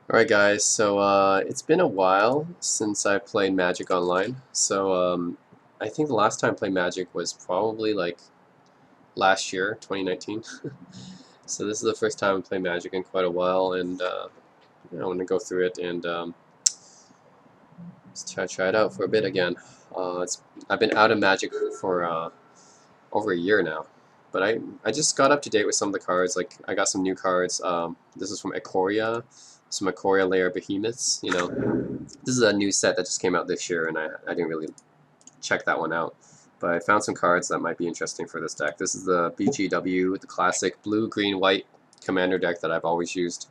Alright guys, so it's been a while since I played Magic Online. I think the last time I played Magic was probably like last year, 2019. So this is the first time I played Magic in quite a while, and I want to go through it and just try it out for a bit again. I've been out of Magic for over a year now, but I just got up to date with some of the cards. Like I got some new cards. This is from Ikoria, some Ikoria Layer Behemoths. This is a new set that just came out this year, and I didn't really check that one out. But I found some cards that might be interesting for this deck. This is the BGW, the classic blue, green, white commander deck that I've always used,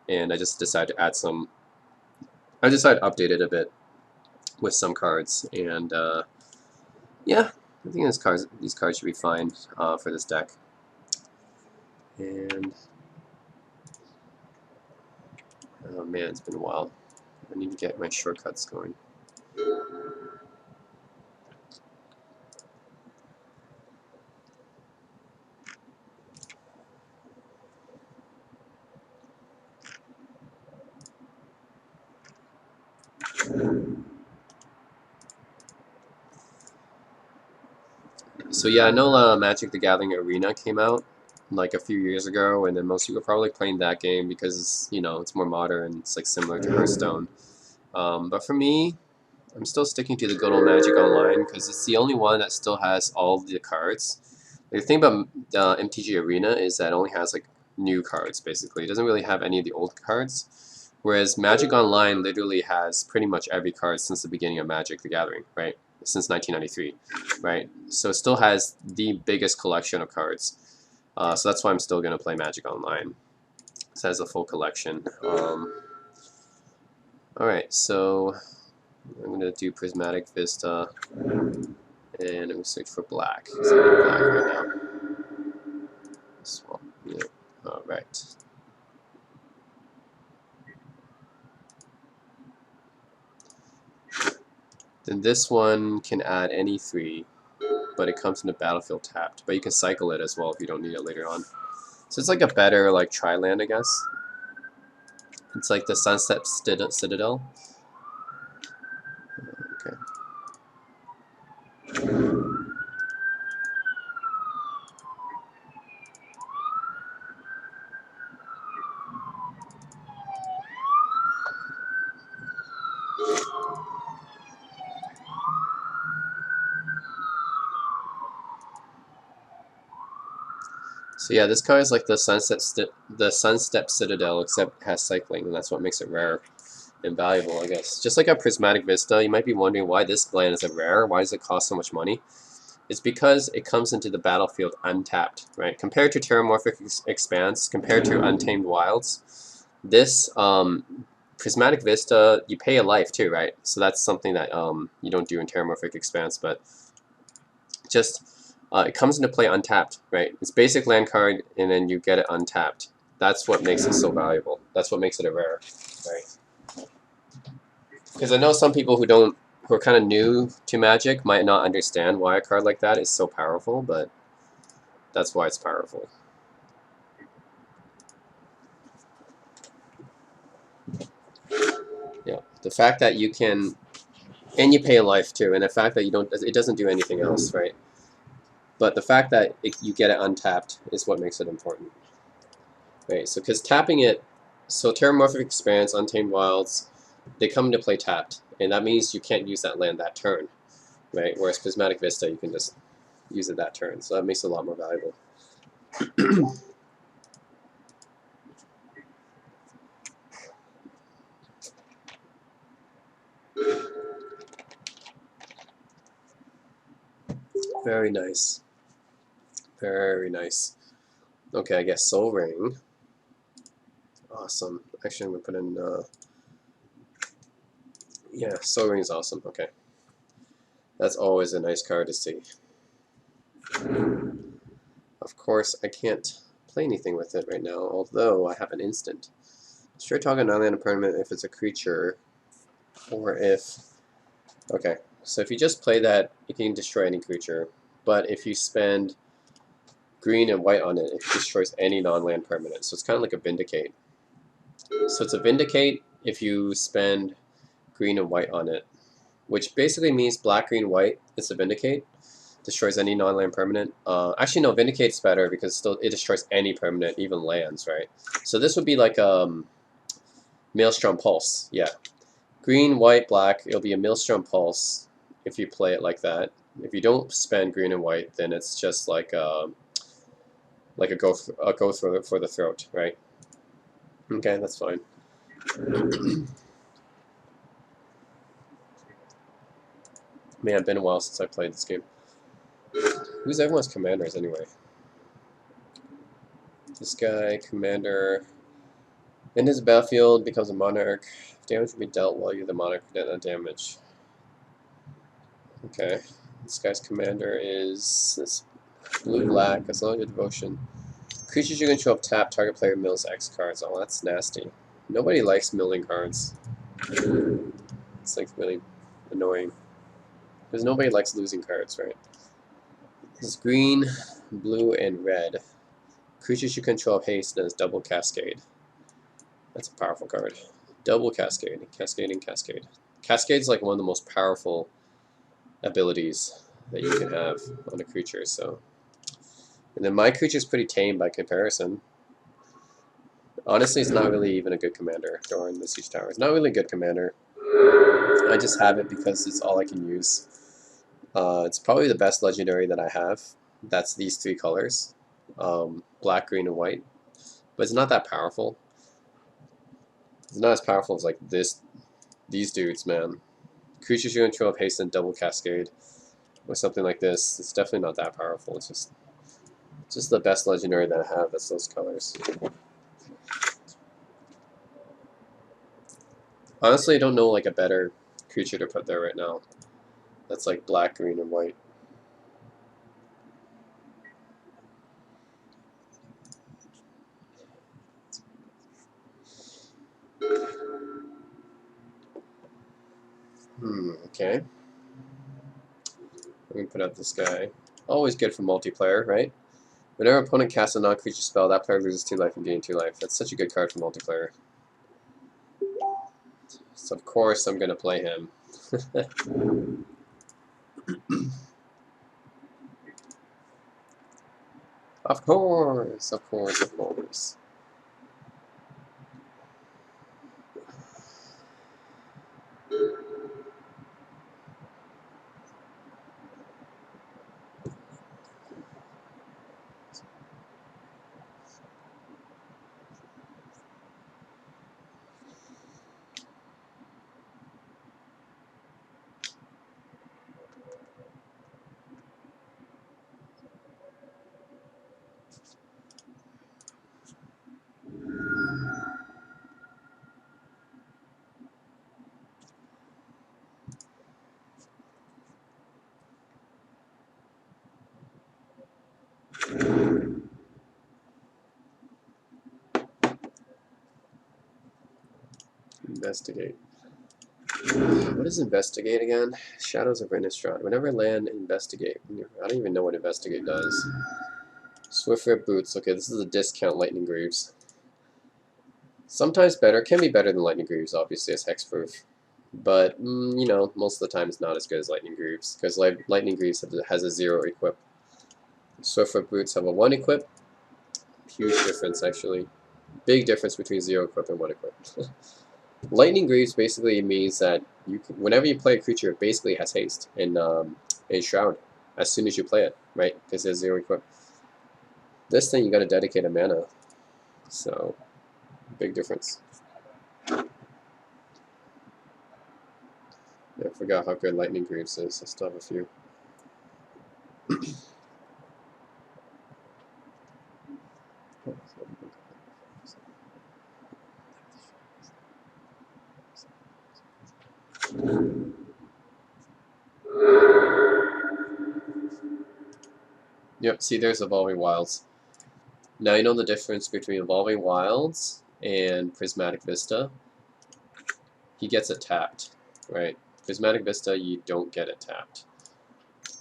and I just decided to add some. I decided to update it a bit with some cards, and yeah, I think these cards should be fine for this deck. And oh man, it's been a while. I need to get my shortcuts going. So yeah, I know Magic the Gathering Arena came out like a few years ago, and then most people are probably playing that game because it's more modern. It's like similar to Hearthstone. But for me, I'm still sticking to the good old Magic Online because it's the only one that still has all the cards. The thing about MTG Arena is that it only has like new cards basically. It doesn't really have any of the old cards. Whereas Magic Online literally has pretty much every card since the beginning of Magic the Gathering, right? Since 1993, right? So it still has the biggest collection of cards. So that's why I'm still going to play Magic Online. It has a full collection. Alright, so I'm going to do Prismatic Vista, and I'm going to search for black. So I need black right now. Swap, yeah. Alright. Then this one can add any 3, but it comes into battlefield tapped. But you can cycle it as well if you don't need it later on. So it's like a better like tri-land, I guess. It's like the Sunset Citadel. Okay. So yeah, this card is like the Sunstep Citadel, except it has cycling, and that's what makes it rare and valuable, I guess. Just like a Prismatic Vista, you might be wondering why this land is a rare. Why does it cost so much money? It's because it comes into the battlefield untapped, right? Compared to Terramorphic Expanse, compared to Untamed Wilds, this Prismatic Vista, you pay a life too, right? So that's something that you don't do in Terramorphic Expanse, but just it comes into play untapped, right? It's basic land card, and then you get it untapped. That's what makes it so valuable. That's what makes it a rare, right? Because I know some people who are kind of new to Magic might not understand why a card like that is so powerful, but that's why it's powerful. Yeah, the fact that you can, and you pay a life too, and the fact that it doesn't do anything else, right? But the fact that you get it untapped is what makes it important, right? So because tapping it, so Terramorphic Expanse, Untamed Wilds, they come into play tapped, and that means you can't use that land that turn, right? Whereas Prismatic Vista, you can just use it that turn, so that makes it a lot more valuable. Very nice. Very nice. Okay, I guess Soul Ring. Awesome. Actually, I'm going to put in... yeah, Soul Ring is awesome. Okay. That's always a nice card to see. Of course, I can't play anything with it right now, although I have an instant. Straight Talk non-land permanent if it's a creature, or if... Okay, so if you just play that, you can destroy any creature, but if you spend green and white on it, it destroys any non-land permanent, so it's kind of like a Vindicate. So it's a Vindicate if you spend green and white on it, which basically means black, green, white. It's a Vindicate. Destroys any non-land permanent. Actually, no, Vindicate's better because still it destroys any permanent, even lands, right? So this would be like Maelstrom Pulse. Yeah, green, white, black. It'll be a Maelstrom Pulse if you play it like that. If you don't spend green and white, then it's just like a go for the throat, right? Okay, that's fine. Man, it's been a while since I played this game. Who's everyone's commanders anyway? This guy, commander. In his battlefield, becomes a monarch. Damage will be dealt while you're the monarch. That damage. Okay. This guy's commander is this blue-black. As long as your devotion. Creatures you control tap. Target player mills X cards. Oh, that's nasty. Nobody likes milling cards. It's like really annoying. Because nobody likes losing cards, right? This is green, blue, and red. Creatures you control have haste and has double cascade. That's a powerful card. Double cascade. Cascading cascade. Cascade is like one of the most powerful abilities that you can have on a creature, so. And then my creature is pretty tame by comparison. Honestly, it's not really even a good commander. Doran the Siege Tower. It's not really a good commander. I just have it because it's all I can use. It's probably the best legendary that I have. That's these three colors. Black, green, and white. But it's not that powerful. It's not as powerful as like these dudes, man. Creatures you control have haste and double cascade. Or something like this. It's definitely not that powerful. It's just the best legendary that I have. That's those colors. Honestly, I don't know like a better creature to put there right now. That's like black, green, and white. Okay. I'm gonna put out this guy. Always good for multiplayer, right? Whenever an opponent casts a non-creature spell, that player loses 2 life and gains 2 life. That's such a good card for multiplayer. So of course I'm gonna play him. Of course, of course, of course. Investigate. What is investigate again? Shadows of Innistrad. Whenever I land, investigate. I don't even know what investigate does. Swiftfoot Boots. Okay, this is a discount Lightning Greaves. Sometimes better. Can be better than Lightning Greaves, obviously, as hexproof. But, you know, most of the time it's not as good as Lightning Greaves. Because Lightning Greaves has a 0 equip. Swiftfoot Boots have a 1 equip. Huge difference, actually. Big difference between 0 equip and 1 equip. Lightning Greaves basically means that whenever you play a creature, it basically has haste in Shroud as soon as you play it, right? Because it has 0 equip. This thing, you got to dedicate a mana. So, big difference. I forgot how good Lightning Greaves is. I still have a few. Yep, see, there's Evolving Wilds. Now you know the difference between Evolving Wilds and Prismatic Vista. He gets it tapped, right? Prismatic Vista, you don't get it tapped.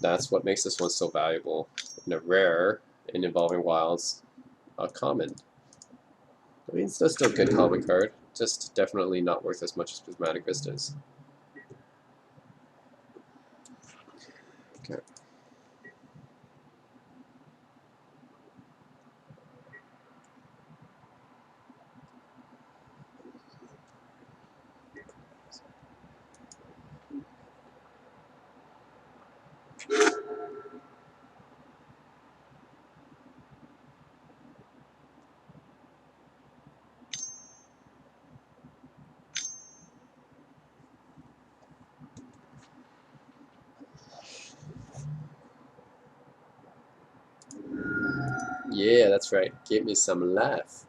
That's what makes this one so valuable. And a rare in Evolving Wilds, a common. I mean, it's still a good common card, just definitely not worth as much as Prismatic Vistas. Okay. Yeah, that's right. Give me some life.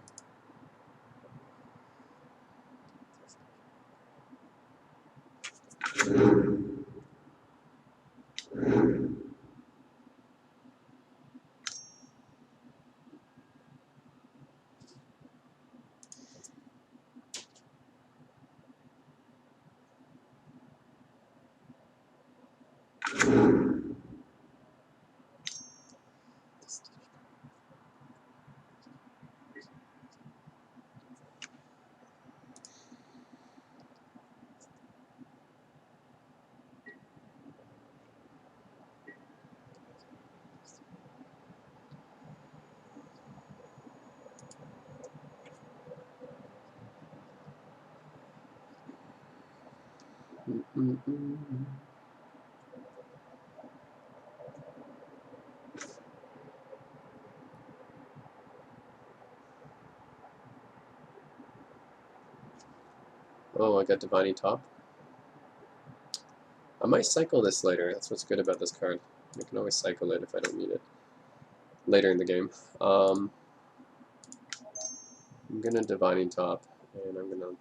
Oh, I got Divining Top. I might cycle this later. That's what's good about this card. I can always cycle it if I don't need it later in the game. I'm gonna Divining Top, and I'm gonna.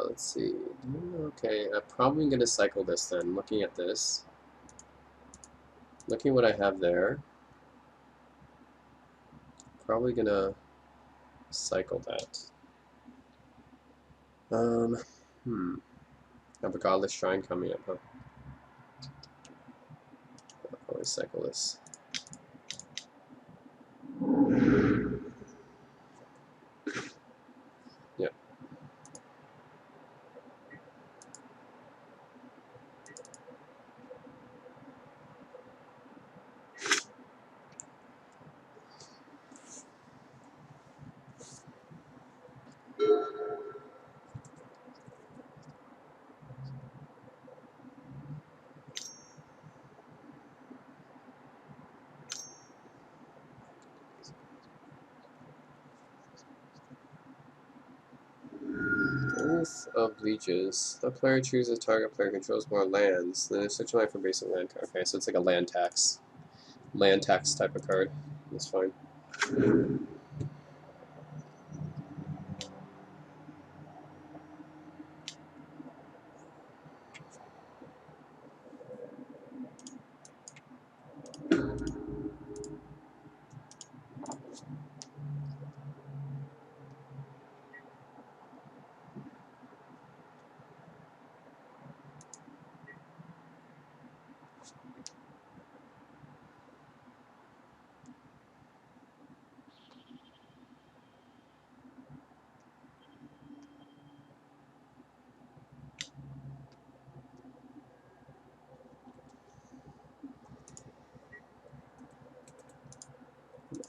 Let's see. Okay, I'm probably gonna cycle this then. Looking at this, looking what I have there, probably gonna cycle that. Hmm. I have a Godless Shrine coming up, huh? I'll probably cycle this. Yep. Oath of Leeches. The player chooses target player controls more lands. Then search land for basic land card. Okay, so it's like a land tax. Land tax type of card. That's fine.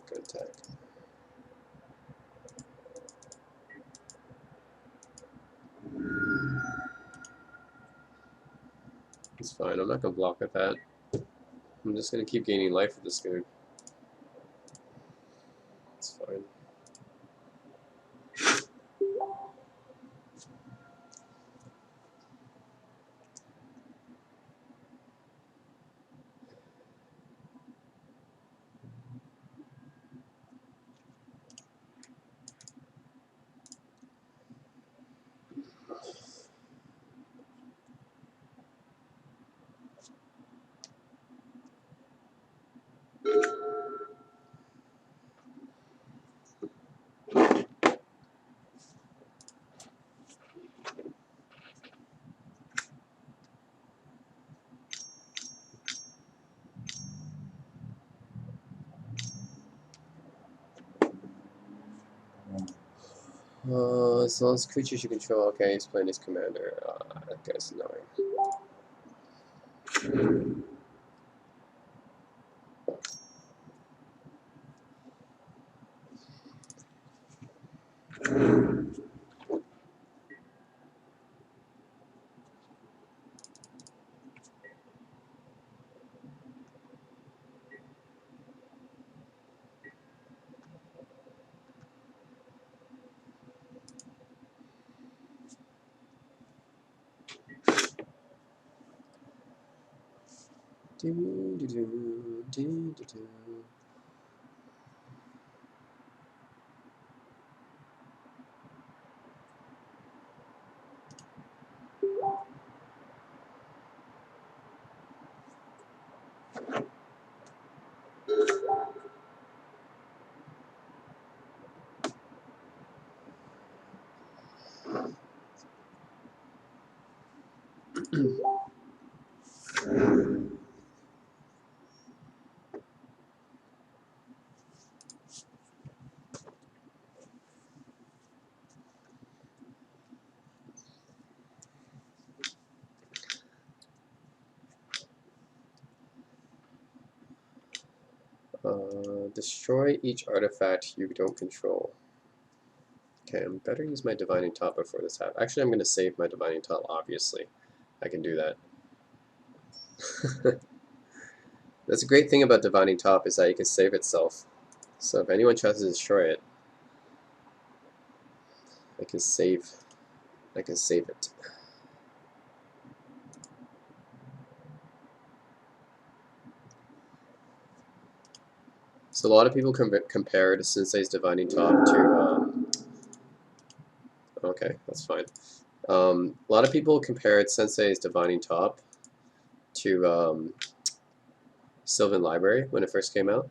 Good attack. It's fine. I'm not gonna block with that. I'm just gonna keep gaining life with this guy. It's fine. As long as creatures you control, okay, he's playing his commander. That guy's annoying. Destroy each artifact you don't control. Okay, I'm better use my Divining Top before this happens. Actually, I'm going to save my Divining Top, obviously. I can do that. That's a great thing about Divining Top is that it can save itself. So if anyone tries to destroy it, I can save it. So a lot of people compared Sensei's Divining Top to okay, that's fine. A lot of people compared Sensei's Divining Top to Sylvan Library when it first came out,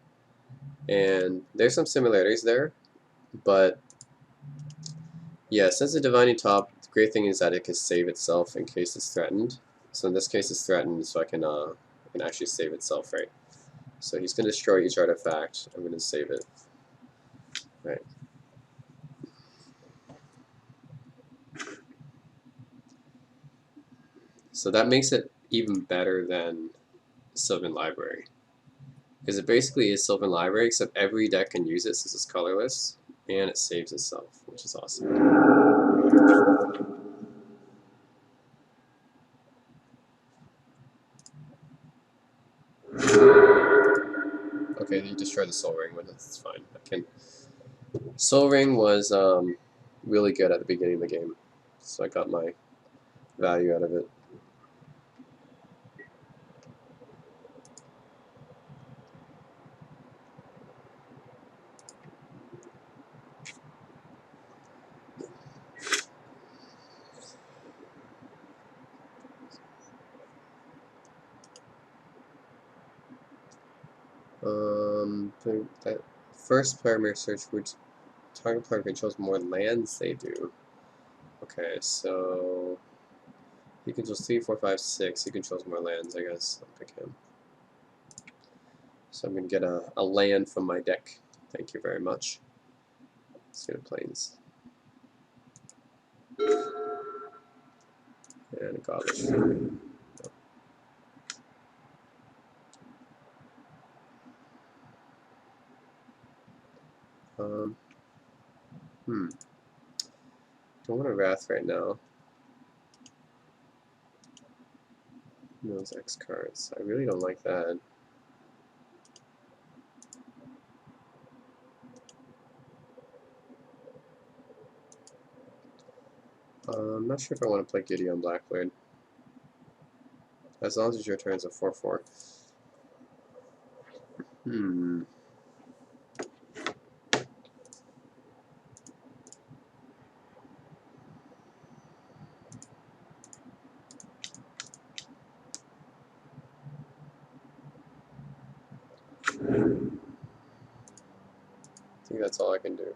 and there's some similarities there, but yeah, Sensei Divining Top, the great thing is that it can save itself in case it's threatened. So in this case it's threatened, so I can actually save itself, right? So he's going to destroy each artifact. I'm going to save it. Right. So that makes it even better than Sylvan Library. Because it basically is Sylvan Library, except every deck can use it since it's colorless, and it saves itself, which is awesome. Okay, you destroy the Soul Ring, but that's fine. Soul Ring was really good at the beginning of the game, so I got my value out of it. That first primary search, which target player controls more lands they do. Okay, so he controls 3, 4, 5, 6. He controls more lands, I guess. I'll pick him. So I'm going to get a land from my deck. Thank you very much. Let's get a Plains. And a Goblet. Don't want a Wrath right now. Those X cards. I really don't like that. I'm not sure if I want to play Giddy on Blackblade. As long as it's your turn, it's a 4/4. I think that's all I can do.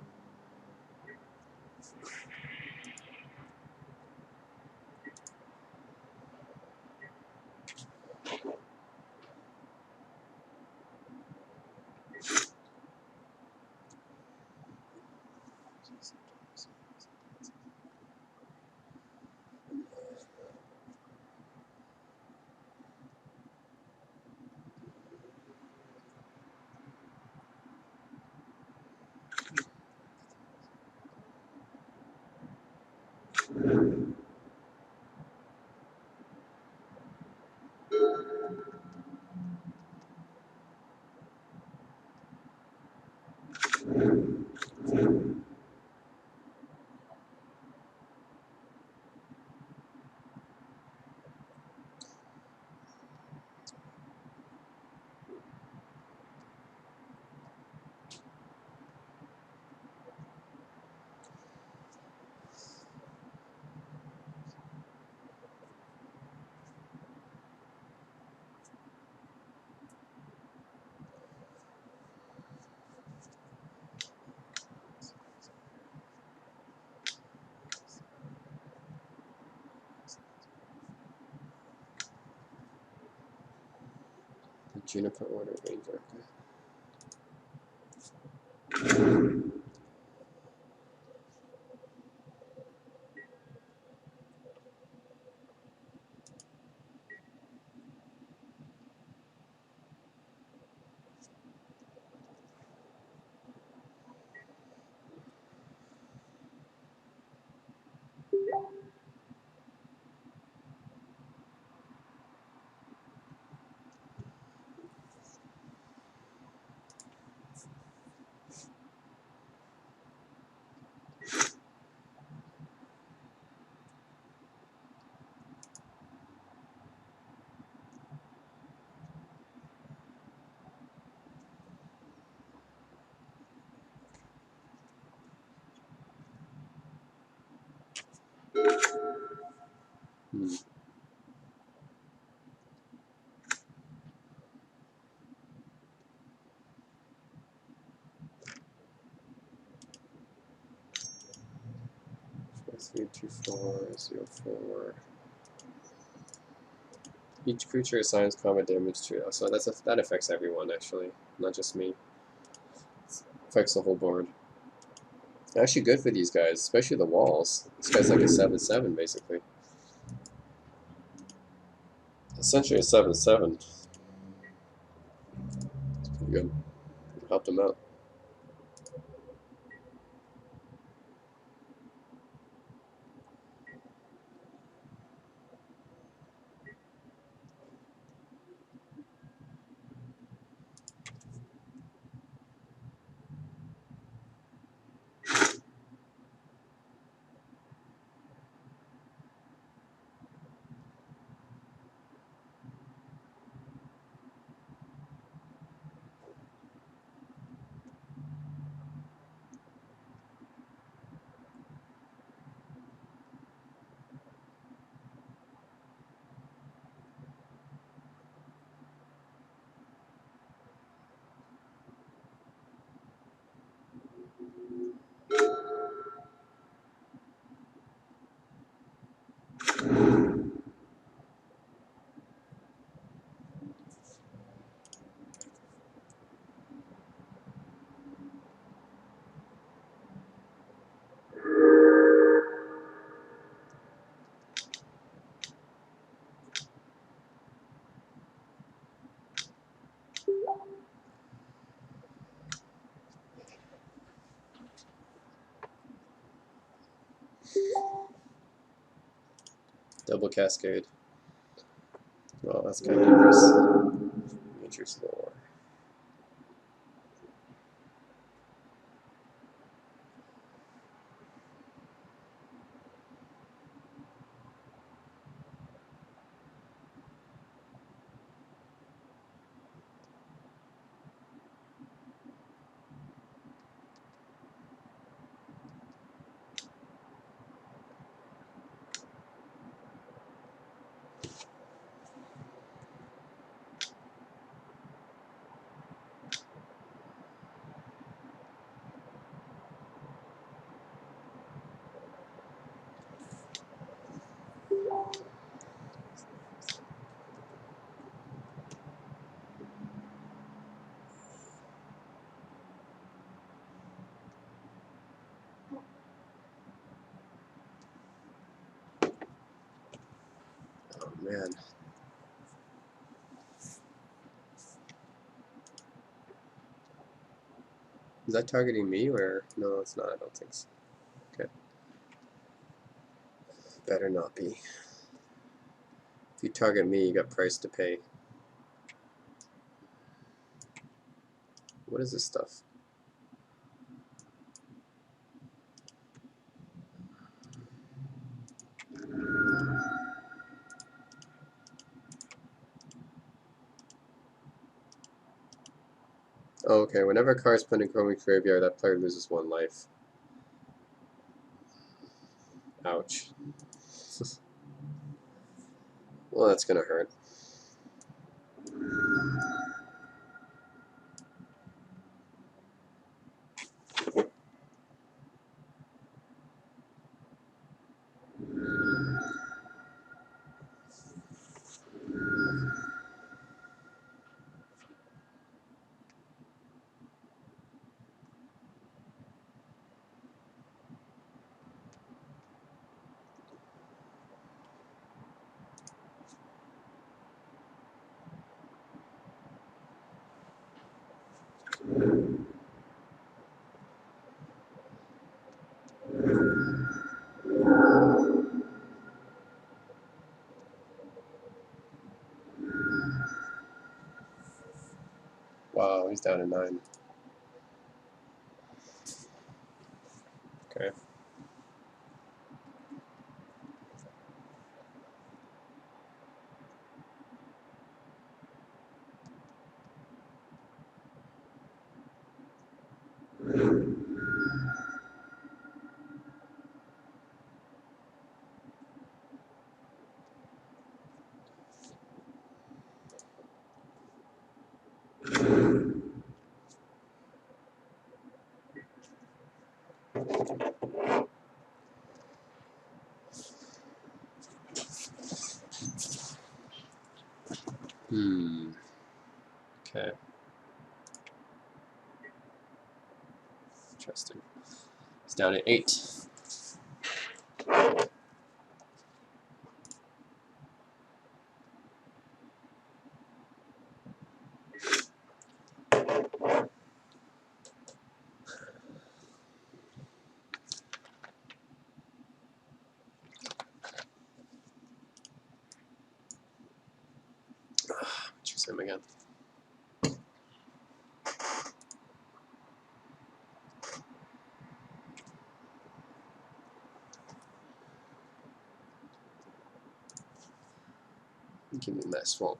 Juniper Order Ranger. Hmm. Three, 2, 4, 0, 4. Each creature assigns combat damage to. So that affects everyone actually, not just me. Affects the whole board. Actually good for these guys, especially the walls. This guy's like a 7/7 basically. Essentially a 7/7. It's pretty good. Helped him out. Double Cascade. Well, that's kind of dangerous. Nature's Lore. Oh man. Is that targeting me or no? It's not. I don't think so. Okay. Better not be. If you target me, you got price to pay. What is this stuff? Oh, okay, whenever a card is put in Chrome's graveyard, that player loses 1 life. Ouch. Well, that's gonna hurt. Wow, he's down to 9. Okay. Okay. Interesting. It's down to 8. Choose him again. Give me my swamp.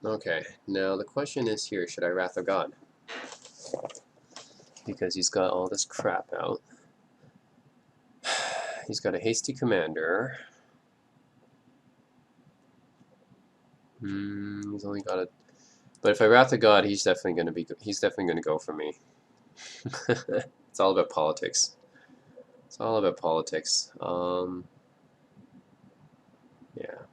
Okay, now the question is here, should I Wrath of God? Because he's got all this crap out. He's got a hasty commander. He's only got a... But if I Wrath of God, he's definitely gonna go for me. It's all about politics. It's all about politics. Yeah.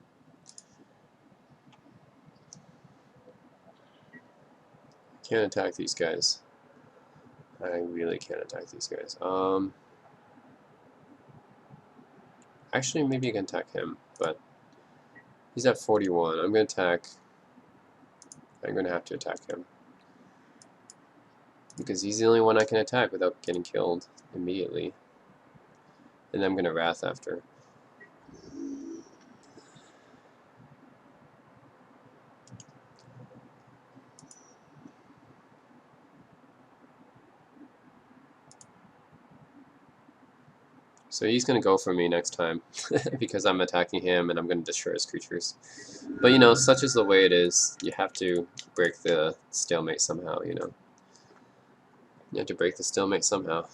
Can't attack these guys. I really can't attack these guys. Actually, maybe I can attack him, but he's at 41. I'm gonna attack. I'm gonna have to attack him because he's the only one I can attack without getting killed immediately. And I'm gonna Wrath after. So he's going to go for me next time because I'm attacking him and I'm going to destroy his creatures. But, you know, such is the way it is. You have to break the stalemate somehow, you know. You have to break the stalemate somehow.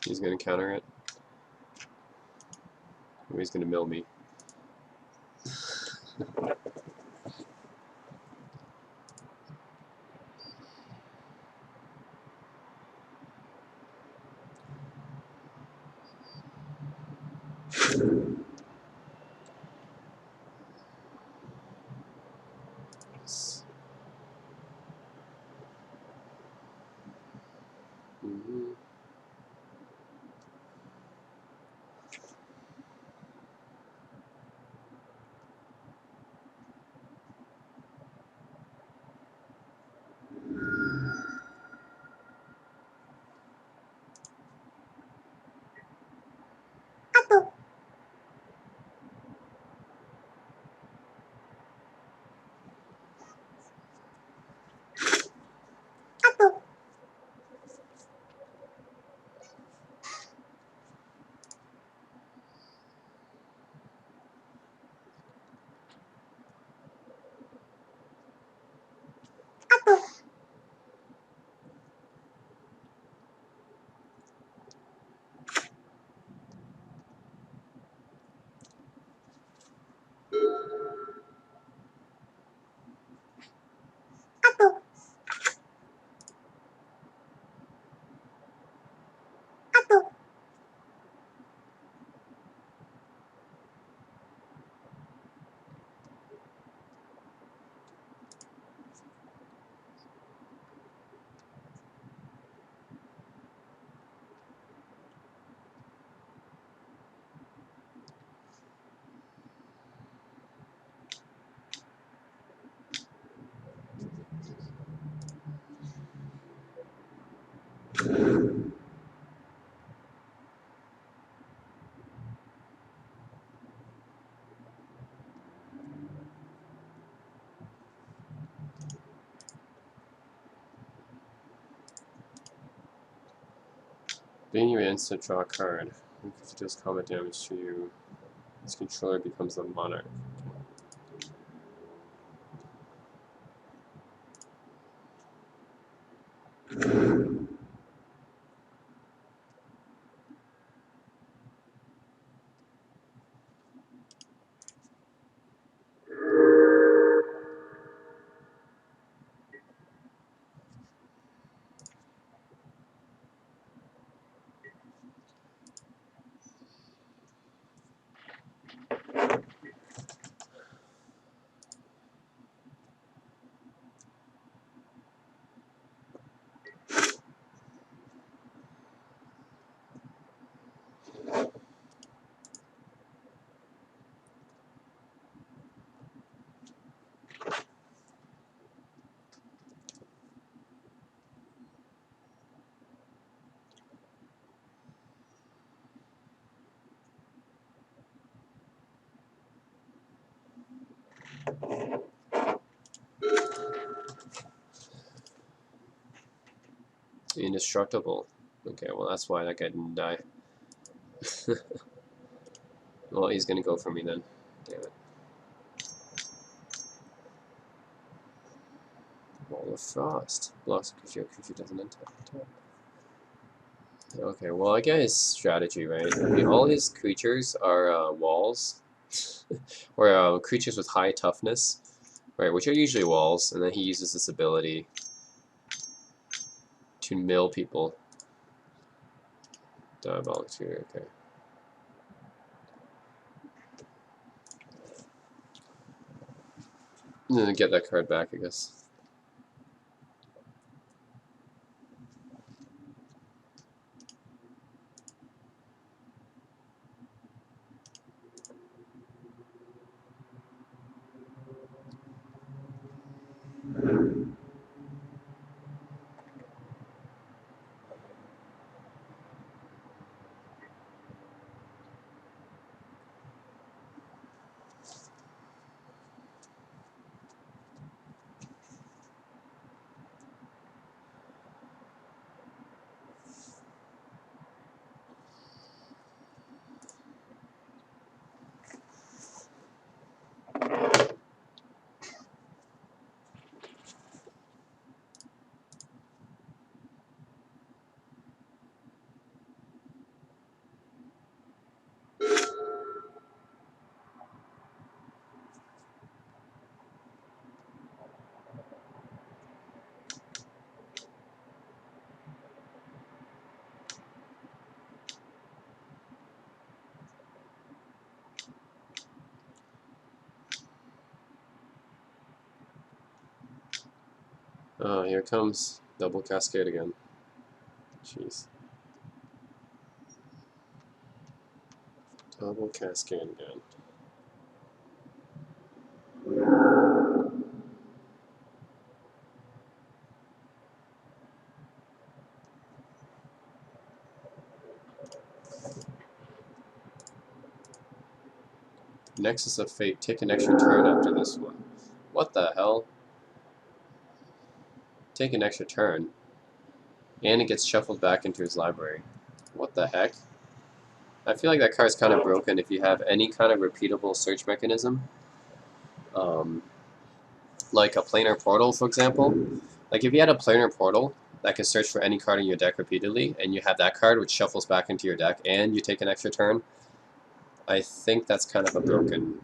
He's going to counter it. Or he's going to mill me. Mhm. Being you instant draw a card. If it deals combat damage to you, its controller becomes the monarch. Indestructible. Okay, well that's why that guy didn't die. Well, he's gonna go for me then. Damn it. Wall of Frost. Blocks if your creature doesn't attack. Okay, well I get his strategy, right? I mean, all his creatures are walls, or creatures with high toughness, right? Which are usually walls, and then he uses this ability to mill people. Diabolic Tutor, okay. And then get that card back, I guess. Oh, here comes double cascade again. Jeez. Double cascade again. Nexus of Fate. Take an extra turn after this one. What the hell? Take an extra turn. And it gets shuffled back into his library. What the heck? I feel like that card's kind of broken if you have any kind of repeatable search mechanism. Like a planar portal, for example. Like if you had a planar portal that can search for any card in your deck repeatedly, and you have that card which shuffles back into your deck, and you take an extra turn, I think that's kind of a broken...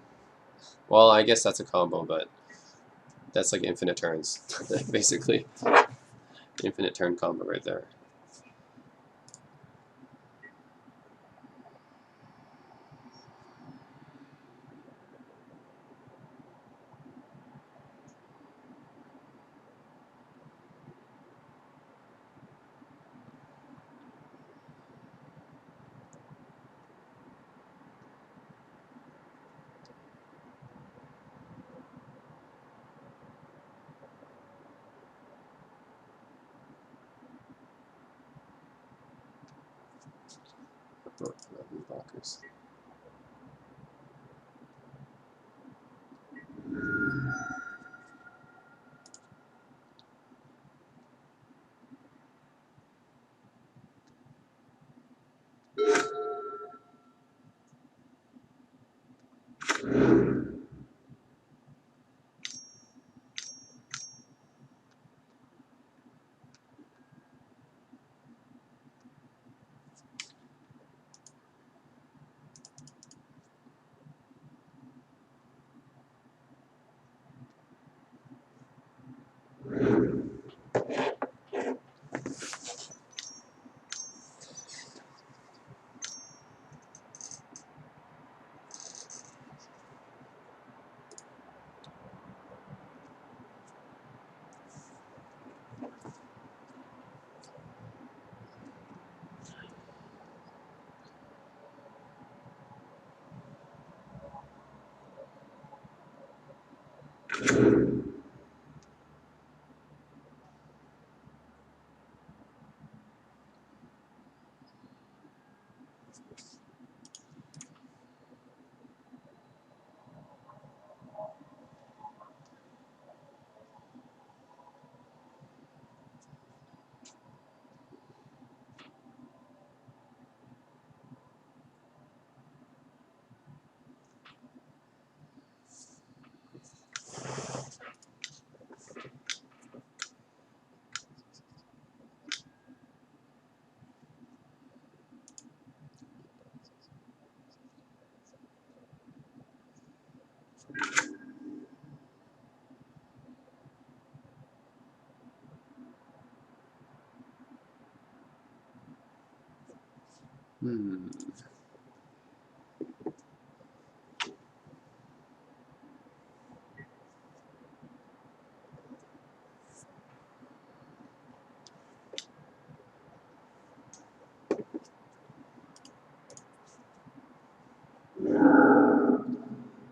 Well, I guess that's a combo, but that's like infinite turns, basically. Infinite turn combo right there. Oh, 11 blockers.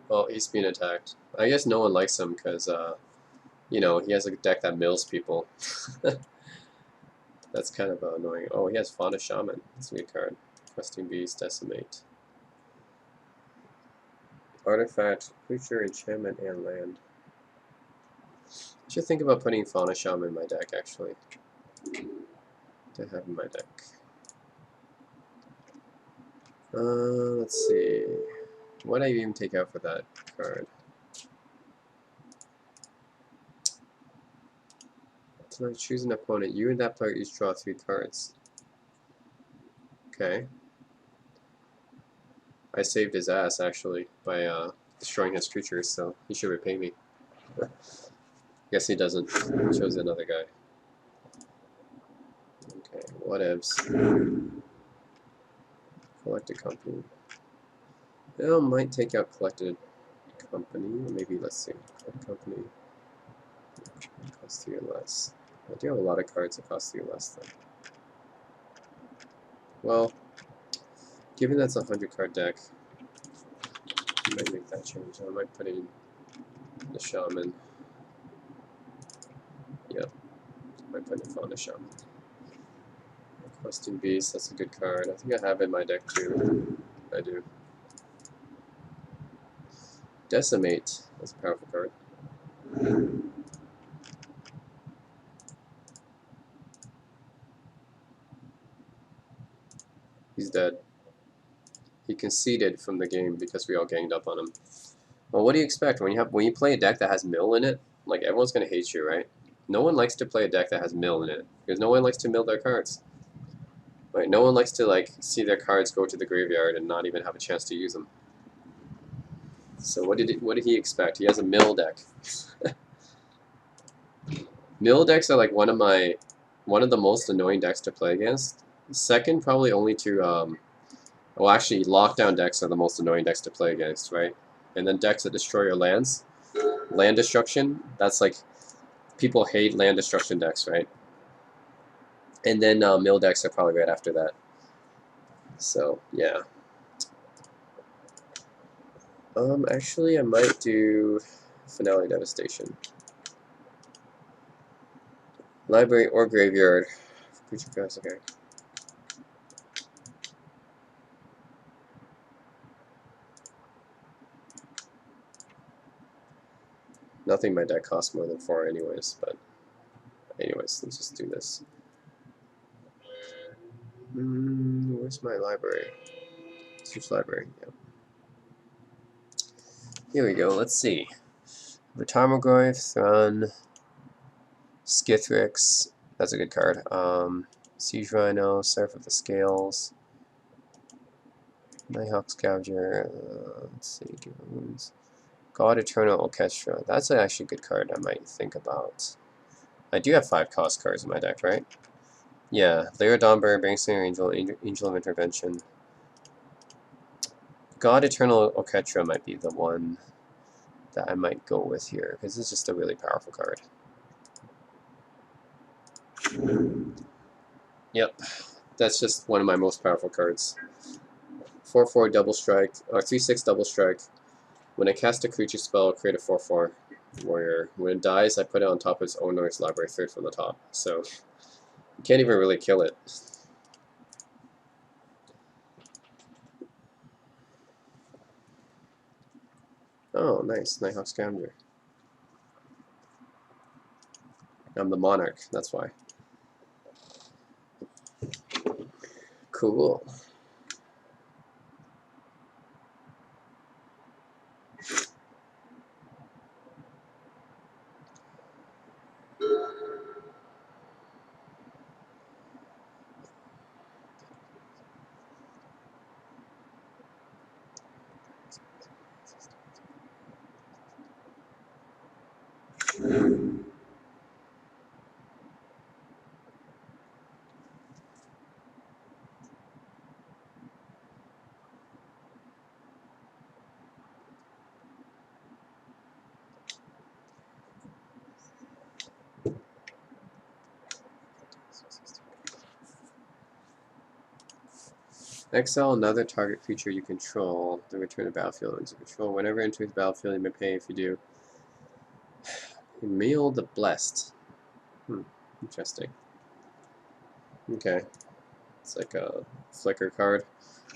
Oh, he's being attacked. I guess no one likes him because, you know, he has a deck that mills people. That's kind of annoying. Oh, he has Fauna Shaman. That's a good card. Questing Beast, Decimate. Artifact, creature, enchantment, and land. I should think about putting Fauna Shaman in my deck, actually. To have in my deck. Let's see. What did I even take out for that card? So I choose an opponent. You and that player each draw 3 cards. Okay. I saved his ass, actually, by destroying his creatures, so he should repay me. Guess he doesn't. He chose another guy. Okay, whatevs. Collected Company. I might take out Collected Company. Maybe, let's see. Collected Company. Costs 3 or less. I do have a lot of cards that cost 3 or less, though. Well, given that's a 100-card deck, I might make that change. I might put in the Shaman. Yep, I might put in Fauna Shaman. Questing Beast, that's a good card. I think I have it in my deck too. I do. Decimate, that's a powerful card. He's dead. He conceded from the game because we all ganged up on him. Well, what do you expect when you play a deck that has mill in it? Like, everyone's gonna hate you, right? No one likes to play a deck that has mill in it because no one likes to mill their cards. Right? No one likes to like see their cards go to the graveyard and not even have a chance to use them. So what did he expect? He has a mill deck. Mill decks are like one of the most annoying decks to play against. Second, probably only to well, actually, lockdown decks are the most annoying decks to play against, right? And then decks that destroy your lands. Land destruction, that's like, people hate land destruction decks, right? And then mill decks are probably right after that. So, yeah. Actually, I might do Finale Devastation. Library or graveyard. Creature cards, okay. Nothing in my deck costs more than 4 anyways, but anyways, let's just do this. Where's my library? Search library, yeah. Here we go, let's see. Retarmogoyf, Thron, Skithrix, that's a good card. Siege Rhino, Seraph of the Scales, Nighthawk Scavenger, let's see, give wounds. God Eternal Orchestra, that's actually a good card I might think about. I do have 5 cost cards in my deck, right? Yeah, Lyra Dawnbearer, Bangslinger Angel, Angel of Intervention. God Eternal Orchestra might be the one that I might go with here, because it's just a really powerful card. Yep, that's just one of my most powerful cards. 4/4 double strike, or 3/6 double strike. When I cast a creature spell, create a 4/4 warrior. When it dies, I put it on top of its owner's library, third from the top. So you can't even really kill it. Oh, nice, Nighthawk Scavenger. I'm the Monarch, that's why. Cool. Exile another target creature you control, then return to battlefield into control. Whenever enters the battlefield, you may pay if you do. Emil the Blessed. Interesting. Okay. It's like a flicker card.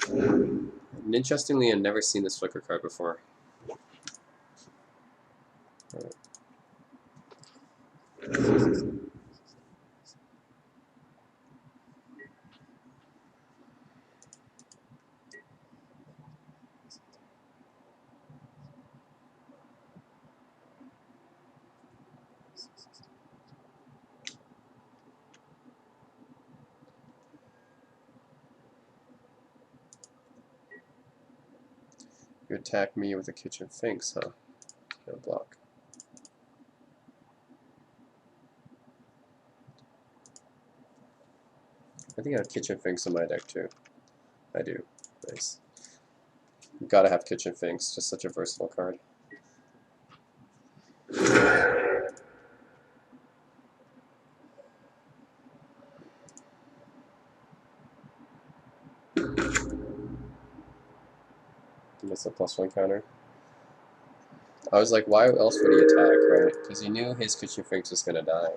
And interestingly, I've never seen this flicker card before. You attack me with a Kitchen Finks, huh? No block. I think I have Kitchen Finks in my deck too. I do. Nice. You gotta have Kitchen Finks, just such a versatile card. Gets a +1 counter. I was like, why else would he attack, right? Because he knew his Kitchen Finks was gonna die.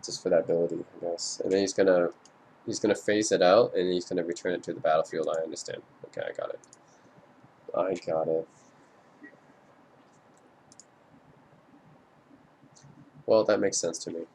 Just for that ability, I guess. And then he's gonna phase it out, and he's gonna return it to the battlefield. I understand. Okay, I got it. I got it. Well, that makes sense to me.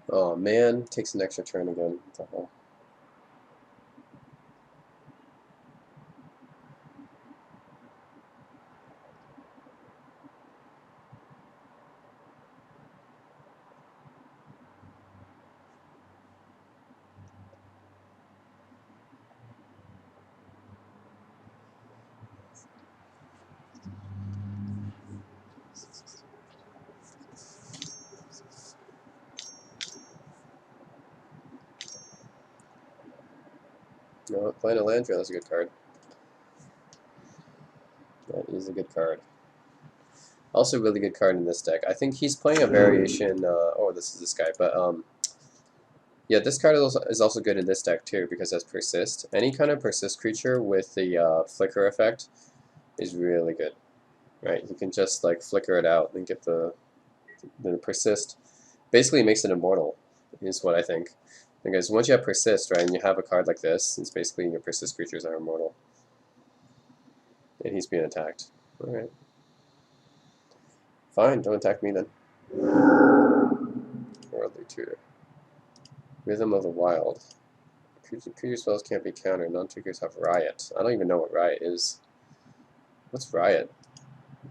Oh man, takes an extra turn again. What the hell? No, playing a Landrill is a good card. That is a good card. Also, really good card in this deck. I think he's playing a variation. Oh, this is this guy, but yeah, this card is also good in this deck too because it has persist. Any kind of persist creature with the flicker effect is really good, right? You can just like flicker it out and get the persist. Basically, makes it immortal. Is what I think. Because once you have persist, right, and you have a card like this, it's basically your persist creatures are immortal, and he's being attacked. All right. Fine, don't attack me then. Worldly Tutor. Rhythm of the Wild. Creature spells can't be countered. Non-triggers have Riot. I don't even know what Riot is. What's Riot?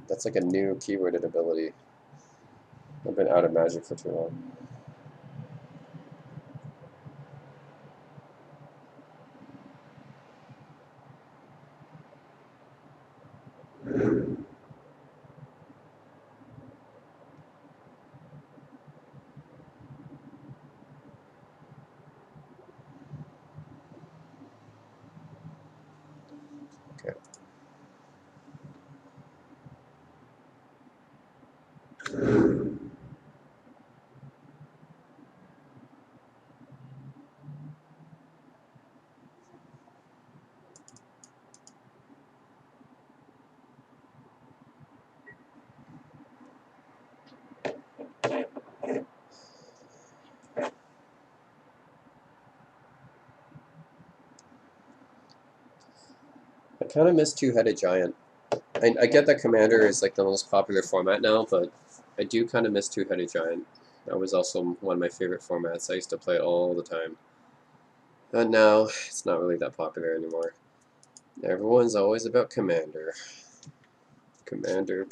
That's like a new keyworded ability. I've been out of Magic for too long. Okay. I kind of miss Two-Headed Giant. I get that Commander is like the most popular format now, but I do kind of miss Two-Headed Giant. That was also one of my favorite formats. I used to play it all the time. And now, it's not really that popular anymore. Everyone's always about Commander. Commander.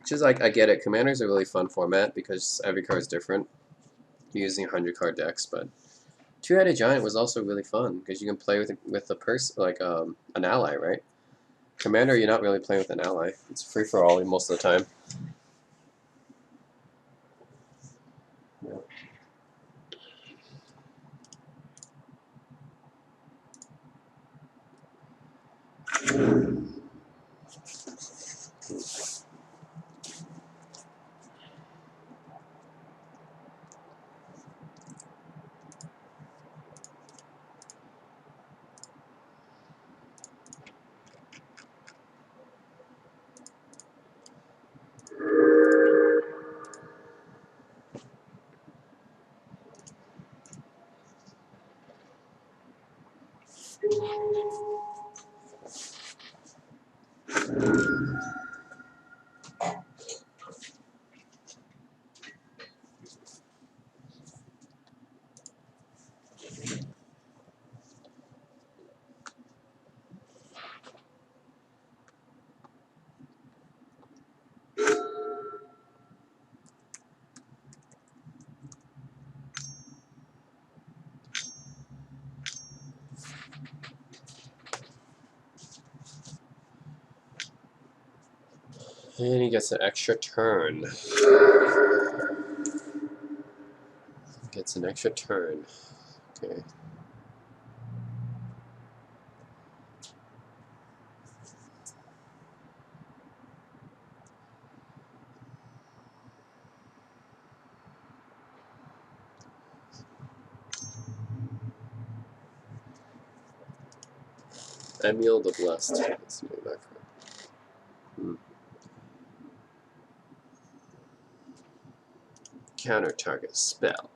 Which is like, I get it. Commander's a really fun format because every card is different. You're using 100 card decks, but Two-Headed Giant was also really fun because you can play with a person like an ally, right? Commander, you're not really playing with an ally. It's free for all most of the time. Yeah. And he gets an extra turn. Gets an extra turn. Okay. Emil the Blessed. Let's move that card. Counter target spell.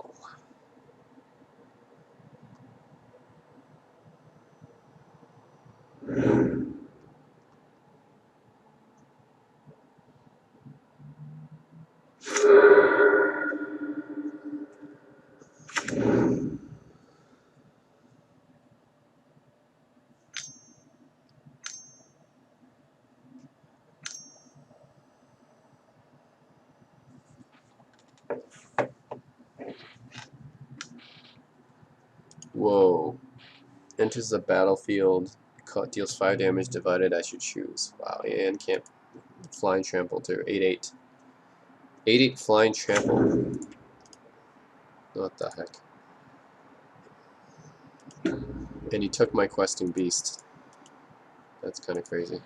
Whoa. Enters the battlefield. Deals 5 damage divided as you choose. Wow, and can't flying trample too. 8/8. 8/8 flying trample. What the heck? And he took my questing beast. That's kind of crazy.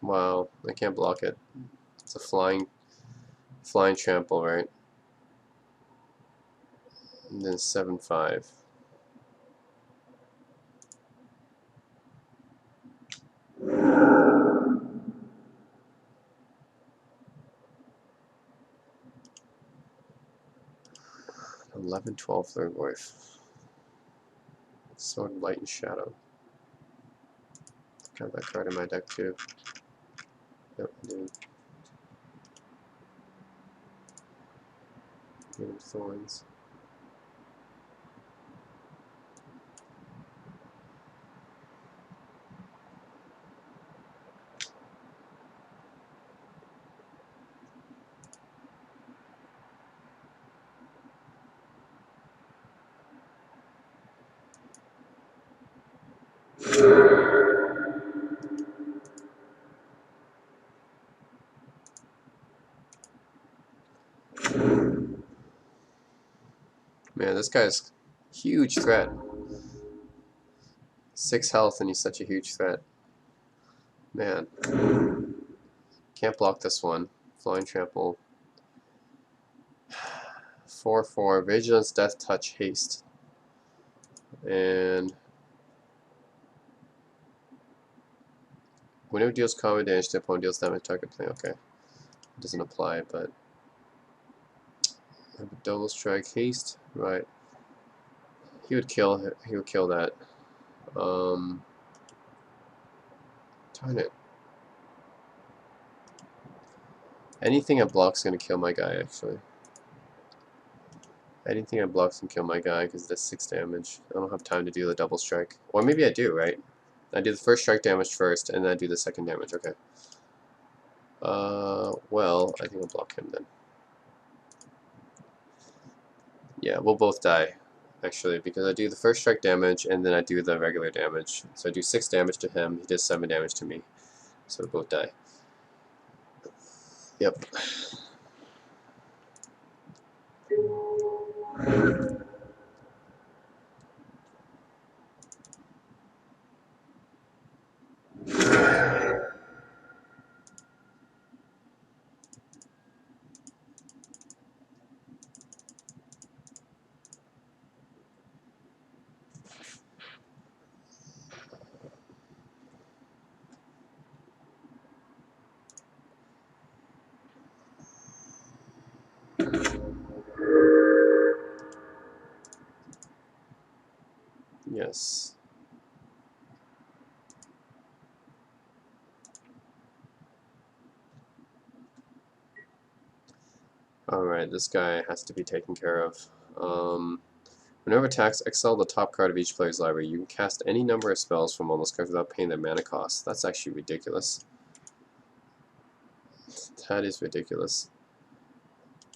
Wow, I can't block it. It's a flying trample, right? And then 7/5. Eleven, 12, third wife. Sword, light, and shadow. Got that card in my deck too. Yep, I do. Game of Thorns. Man, this guy's huge threat. 6 health and he's such a huge threat. Man. Can't block this one. Flying trample. 4/4. Vigilance, death, touch, haste. And whenever it deals combat damage to opponent, deals damage to target plane. Okay. It doesn't apply, but I have a double strike haste. Right. He would kill that. Darn it. Anything I block's gonna kill my guy, actually. Anything I block's gonna kill my guy because that's 6 damage. I don't have time to do the double strike. Or maybe I do, right? I do the first strike damage first, and then I do the second damage. Okay. Well, I think I'll block him then. Yeah, we'll both die, actually, because I do the first strike damage, and then I do the regular damage. So I do 6 damage to him, he does 7 damage to me. So we both die. Yep. Yes. Alright, this guy has to be taken care of. Whenever attacks, exile the top card of each player's library. You can cast any number of spells from all those cards without paying their mana cost. That's actually ridiculous. That is ridiculous.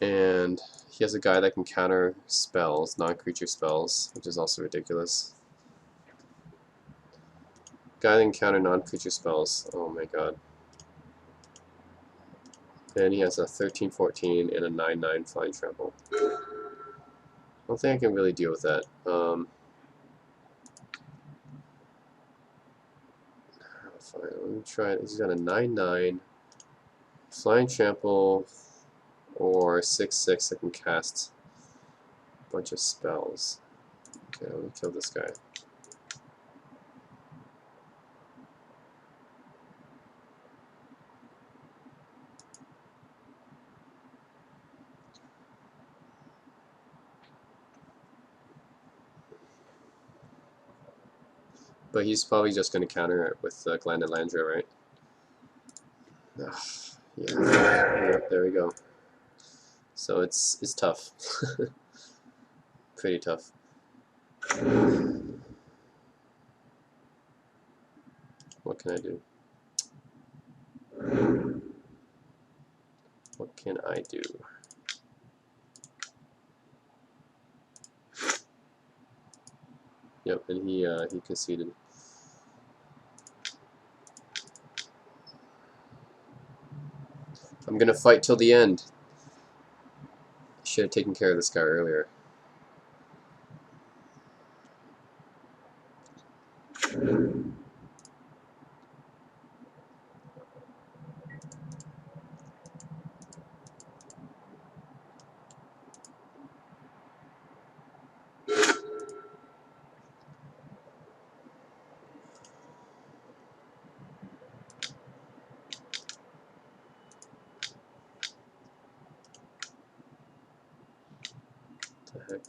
And he has a guy that can counter spells, non-creature spells, which is also ridiculous. Guy that can counter non-creature spells. Oh my god. And he has a 13/14 and a 9/9 flying trample. I don't think I can really deal with that. Fine, let me try it. He's got a 9/9 flying trample or 6/6 that can cast a bunch of spells. Okay, let me kill this guy. But he's probably just going to counter it with Glandalandra, right? Yeah. Yep, there we go. So it's tough. Pretty tough. What can I do? What can I do? Yep, and he conceded. I'm gonna fight till the end. I should have taken care of this guy earlier. What the heck?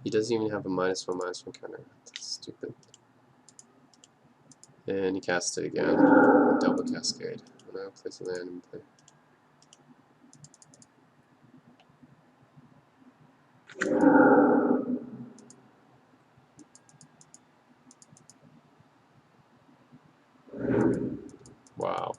He doesn't even have a -1/-1 counter. That's stupid. And he casts it again. Double cascade. Now place a land in play. Wow.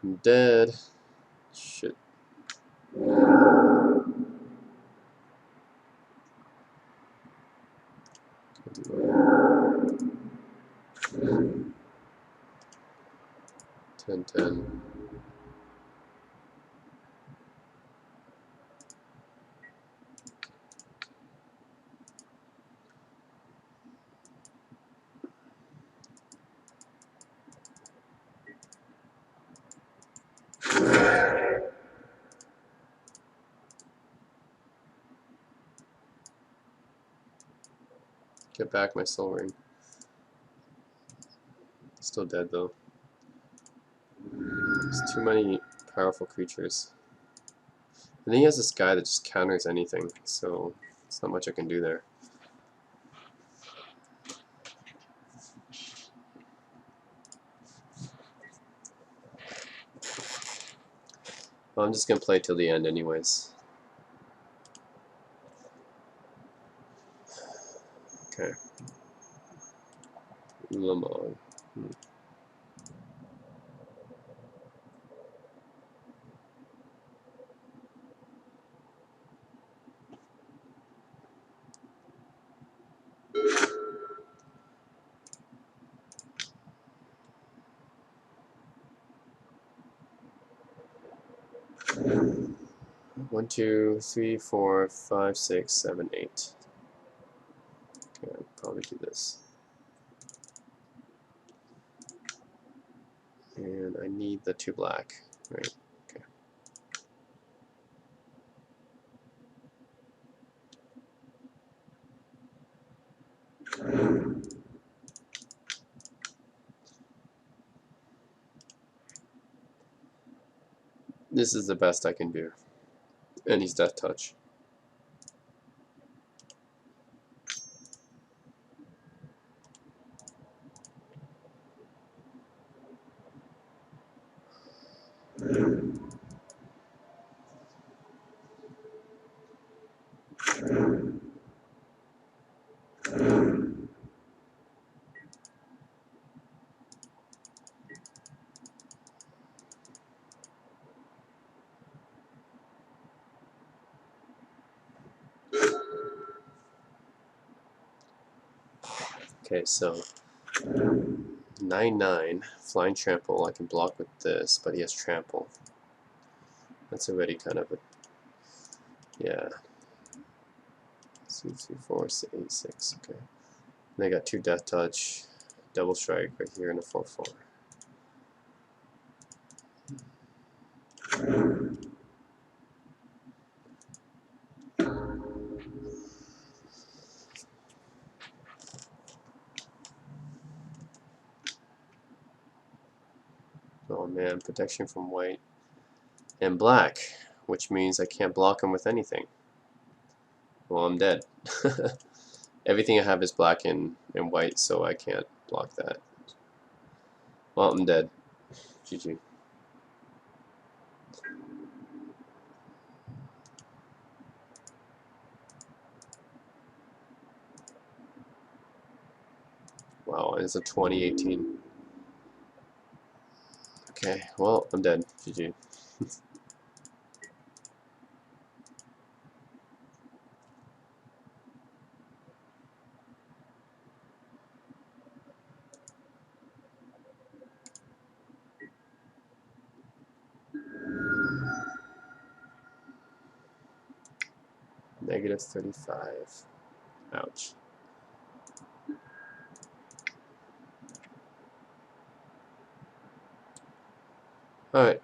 I'm dead. Shit. Ten. Get back my soul ring. Still dead though. There's too many powerful creatures. And then he has this guy that just counters anything, so there's not much I can do there. Well, I'm just gonna play till the end anyways. Okay. Lamar. 1, 2, 3, 4, 5, 6, 7, 8. Okay, I'll probably do this. And I need the 2 black, right? Okay. This is the best I can do. And he's Death Touch. Okay, so 9/9 flying trample. I can block with this, but he has trample. That's already kind of a yeah. 2, 3, 4, 8, 6. Okay. And I got 2 Death Touch, double strike right here in a 4/4. Oh man, protection from white and black, which means I can't block him with anything. Well, I'm dead. Everything I have is black and white, so I can't block that. Well, I'm dead. GG. Wow, it's a 2018. Okay, well, I'm dead. GG. -35. Ouch. Alright.